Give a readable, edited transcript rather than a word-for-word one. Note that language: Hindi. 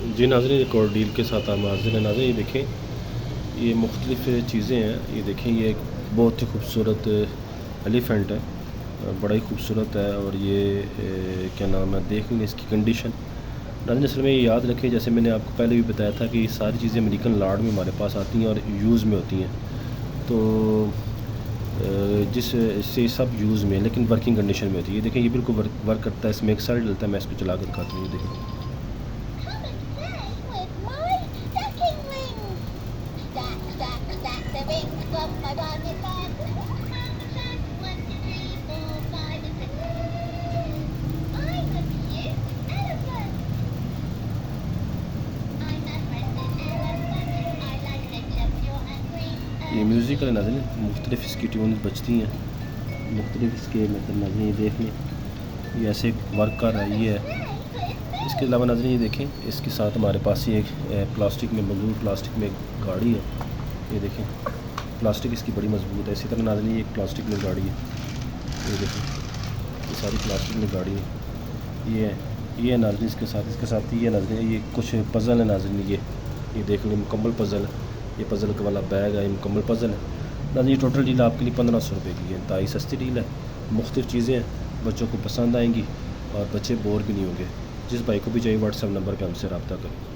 जी नाज़रीन, एक और डील के साथ हम हाज़िर हैं। नाज़रीन ये देखें, ये मुख्तलिफ़ चीज़ें हैं। ये देखें, ये एक बहुत ही खूबसूरत एलिफ़ेंट है। बड़ा ही खूबसूरत है। और ये क्या नाम है, देख लें इसकी कंडीशन। नाज़रीन असल में ये याद रखें, जैसे मैंने आपको पहले भी बताया था कि ये सारी चीज़ें अमेरिकन लार्ड में हमारे पास आती हैं और यूज़ में होती हैं। तो जिस से सब यूज़ में, लेकिन वर्किंग कंडीशन में होती है। ये देखें, ये बिल्कुल वर्क करता है। इसमें एक साइड डलता है। मैं इसको चला कर दिखाता हूँ। ये देखें, Come and play with my stacking rings. Stack, stack, stack the rings from my pocket bag. Stack, 1, 2, 3, 4, 5, and 6. I'm a cute elephant. I'm a friendly elephant. I like to jump your angry ये म्यूज़िक है elephant. नाज़रीन, मुख्तलिफ़ इसकी ट्यून्स बजती हैं। मुख्तलिफ़ इसके मतलब नाज़रीन ये देख लें, ये ऐसे वर्क कर रहा है। ये है। इसके अलावा नाज़रीन ये देखें, इसके साथ हमारे पास ये एक प्लास्टिक में मज़बूत प्लास्टिक में एक गाड़ी है। ये देखें, प्लास्टिक इसकी बड़ी मज़बूत है। इसी तरह नाज़रीन ये एक प्लास्टिक में गाड़ी है। ये देखें, ये सारी प्लास्टिक में गाड़ी है। ये है नाज़रीन इसके साथ ये नाज़रीन, ये कुछ पज़ल है नाज़रीन। ये देख लें, मुकम्मल पज़ल है। ये पज़ल वाला बैग है, ये मुकम्मल पज़ल है नाज़रीन। ये टोटल डील आपके लिए 1500 रुपये की है। इंतहाई सस्ती डील है। मुख्तलिफ़ चीज़ें हैं, बच्चों को पसंद आएंगी और बच्चे बोर भी नहीं होंगे। जिस भाई को भी चाहिए व्हाट्सएप नंबर पर हमसे रब्ता करें।